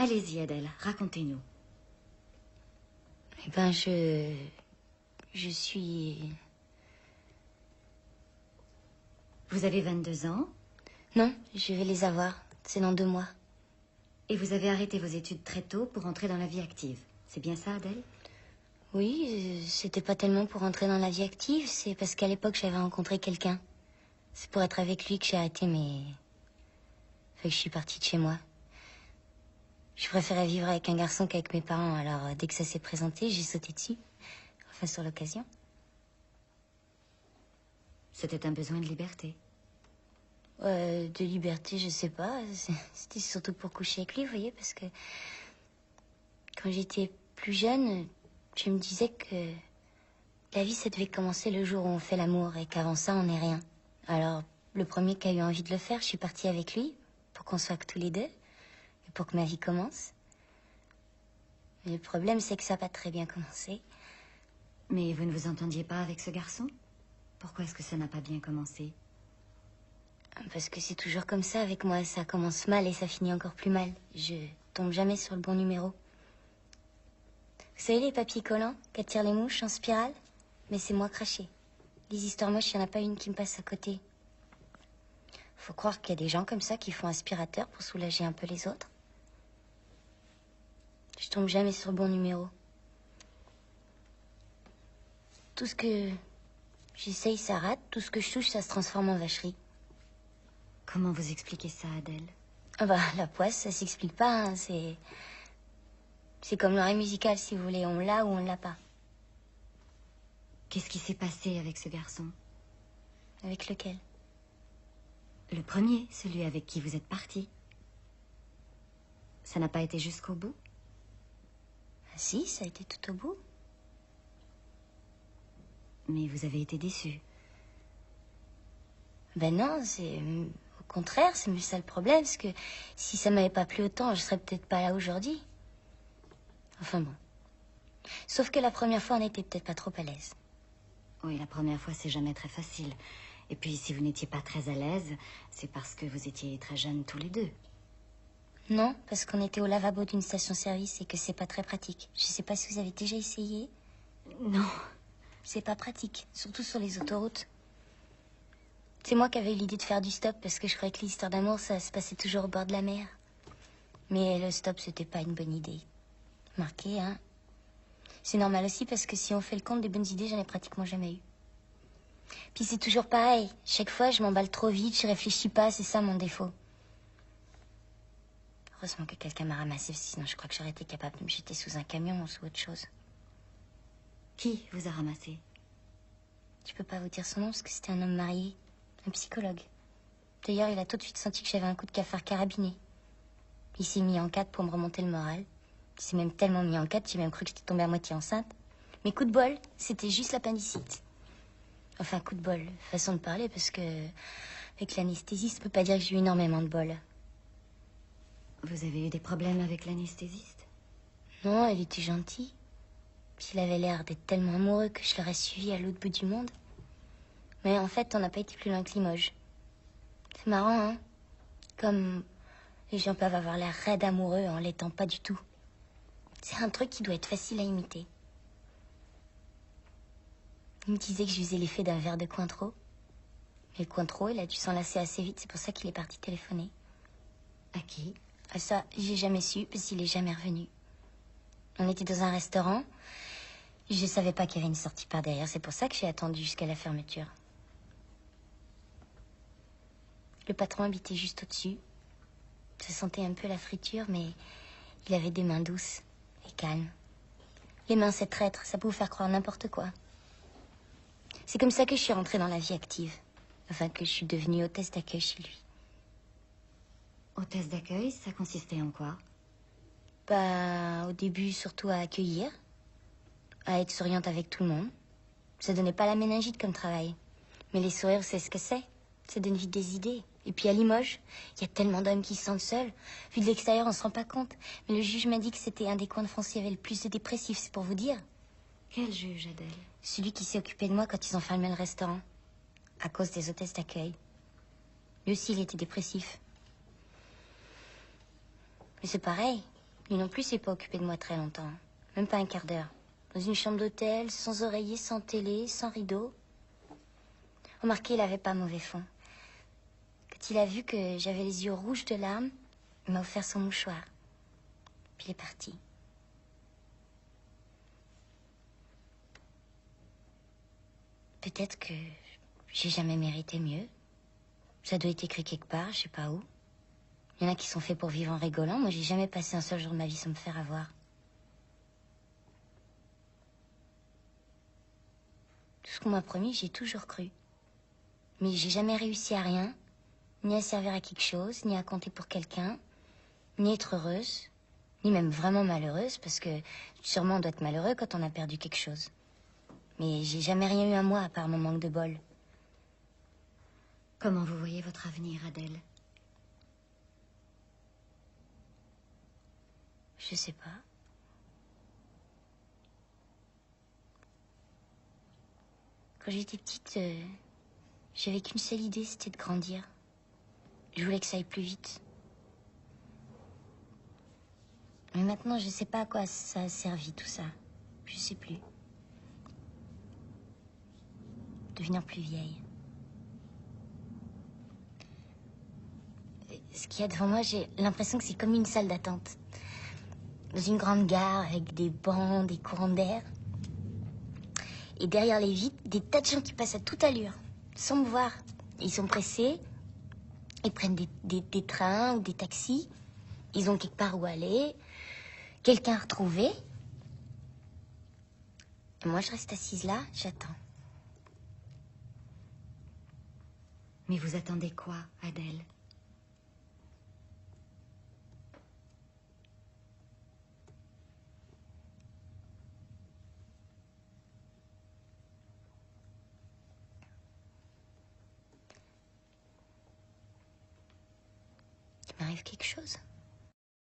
Allez-y, Adèle, racontez-nous. Eh ben, je suis... Vous avez 22 ans. Non, je vais les avoir. C'est dans 2 mois. Et vous avez arrêté vos études très tôt pour entrer dans la vie active. C'est bien ça, Adèle? Oui, c'était pas tellement pour entrer dans la vie active, c'est parce qu'à l'époque, j'avais rencontré quelqu'un. C'est pour être avec lui que j'ai arrêté, mais... Fait que je suis partie de chez moi. Je préférais vivre avec un garçon qu'avec mes parents, alors dès que ça s'est présenté, j'ai sauté dessus. Enfin, sur l'occasion. C'était un besoin de liberté. De liberté, je sais pas. C'était surtout pour coucher avec lui, vous voyez, parce que... Quand j'étais plus jeune, je me disais que... La vie, ça devait commencer le jour où on fait l'amour, et qu'avant ça, on n'est rien. Alors, le premier qui a eu envie de le faire, je suis partie avec lui, pour qu'on soit que tous les deux, et pour que ma vie commence. Mais le problème, c'est que ça n'a pas très bien commencé. Mais vous ne vous entendiez pas avec ce garçon? Pourquoi est-ce que ça n'a pas bien commencé? Parce que c'est toujours comme ça avec moi, ça commence mal et ça finit encore plus mal. Je tombe jamais sur le bon numéro. Vous savez les papiers collants qu'attirent les mouches en spirale? Mais c'est moi craché. Les histoires moches, il n'y en a pas une qui me passe à côté. Faut croire qu'il y a des gens comme ça qui font aspirateur pour soulager un peu les autres. Je tombe jamais sur le bon numéro. Tout ce que j'essaye, ça rate. Tout ce que je touche, ça se transforme en vacherie. Comment vous expliquez ça, Adèle? Ah bah, la poisse, ça s'explique pas, hein. C'est comme l'oreille musicale, si vous voulez. On l'a ou on l'a pas. Qu'est-ce qui s'est passé avec ce garçon? Avec lequel? Le premier, celui avec qui vous êtes parti. Ça n'a pas été jusqu'au bout? Ah si, ça a été tout au bout. Mais vous avez été déçue. Ben non, c'est... Au contraire, c'est ça le problème, parce que si ça m'avait pas plu autant, je serais peut-être pas là aujourd'hui. Enfin bon. Sauf que la première fois, on n'était peut-être pas trop à l'aise. Oui, la première fois, c'est jamais très facile. Et puis, si vous n'étiez pas très à l'aise, c'est parce que vous étiez très jeunes tous les deux. Non, parce qu'on était au lavabo d'une station-service et que c'est pas très pratique. Je sais pas si vous avez déjà essayé. Non. C'est pas pratique, surtout sur les autoroutes. C'est moi qui avais eu l'idée de faire du stop parce que je croyais que l'histoire d'amour, ça se passait toujours au bord de la mer. Mais le stop, c'était pas une bonne idée. Marqué, hein. C'est normal aussi parce que si on fait le compte des bonnes idées, j'en ai pratiquement jamais eu. Puis c'est toujours pareil. Chaque fois, je m'emballe trop vite, je réfléchis pas, c'est ça mon défaut. Heureusement que quelqu'un m'a ramassé, sinon je crois que j'aurais été capable de me jeter sous un camion ou sous autre chose. Qui vous a ramassé? Je peux pas vous dire son nom parce que c'était un homme marié, un psychologue. D'ailleurs, il a tout de suite senti que j'avais un coup de cafard carabiné. Il s'est mis en quatre pour me remonter le moral. Il s'est même tellement mis en quatre, j'ai même cru que j'étais tombée à moitié enceinte. Mais coup de bol, c'était juste l'appendicite. Enfin, coup de bol, façon de parler, parce que avec l'anesthésiste, je peux pas dire que j'ai eu énormément de bol. Vous avez eu des problèmes avec l'anesthésiste? Non, elle était gentille. Puis il avait l'air d'être tellement amoureux que je l'aurais suivi à l'autre bout du monde. Mais en fait, on n'a pas été plus loin que Limoges. C'est marrant, hein? Comme les gens peuvent avoir l'air raides amoureux en l'étant pas du tout. C'est un truc qui doit être facile à imiter. Il me disait que je faisais l'effet d'un verre de Cointreau. Mais le Cointreau, il a dû s'en lasser assez vite, c'est pour ça qu'il est parti téléphoner. À qui? Ah ça, j'ai jamais su, parce qu'il est jamais revenu. On était dans un restaurant, et je savais pas qu'il y avait une sortie par derrière, c'est pour ça que j'ai attendu jusqu'à la fermeture. Le patron habitait juste au-dessus. Ça sentait un peu la friture, mais il avait des mains douces et calmes. Les mains, c'est traître, ça peut vous faire croire n'importe quoi. C'est comme ça que je suis rentrée dans la vie active. Enfin, que je suis devenue hôtesse d'accueil chez lui. Hôtesse d'accueil, ça consistait en quoi? Bah, au début, surtout à accueillir, à être souriante avec tout le monde. Ça donnait pas la méningite comme travail. Mais les sourires, c'est ce que c'est. Ça donne vite des idées. Et puis à Limoges, il y a tellement d'hommes qui se sentent seuls. Vu de l'extérieur, on se rend pas compte. Mais le juge m'a dit que c'était un des coins de France qui avait le plus de dépressifs, c'est pour vous dire. Quel juge, Adèle? Celui qui s'est occupé de moi quand ils ont fermé le restaurant. À cause des hôtesses d'accueil. Lui aussi, il était dépressif. Mais c'est pareil. Lui non plus s'est pas occupé de moi très longtemps. Même pas un quart d'heure. Dans une chambre d'hôtel, sans oreiller, sans télé, sans rideau. Remarquez, il avait pas mauvais fond. Quand il a vu que j'avais les yeux rouges de larmes, il m'a offert son mouchoir. Puis il est parti. Peut-être que j'ai jamais mérité mieux. Ça doit être écrit quelque part, je sais pas où. Il y en a qui sont faits pour vivre en rigolant. Moi, j'ai jamais passé un seul jour de ma vie sans me faire avoir. Tout ce qu'on m'a promis, j'ai toujours cru. Mais j'ai jamais réussi à rien, ni à servir à quelque chose, ni à compter pour quelqu'un, ni être heureuse, ni même vraiment malheureuse, parce que sûrement on doit être malheureux quand on a perdu quelque chose. Mais j'ai jamais rien eu à moi, à part mon manque de bol. Comment vous voyez votre avenir, Adèle? Je sais pas. Quand j'étais petite, j'avais qu'une seule idée, c'était de grandir. Je voulais que ça aille plus vite. Mais maintenant, je sais pas à quoi ça a servi, tout ça. Je sais plus. Devenir plus vieille. Ce qu'il y a devant moi, j'ai l'impression que c'est comme une salle d'attente. Dans une grande gare, avec des bancs, des courants d'air. Et derrière les vitres, des tas de gens qui passent à toute allure, sans me voir. Ils sont pressés, ils prennent des trains ou des taxis. Ils ont quelque part où aller, quelqu'un à retrouver. Et moi, je reste assise là, j'attends. Mais vous attendez quoi, Adèle? Il m'arrive quelque chose.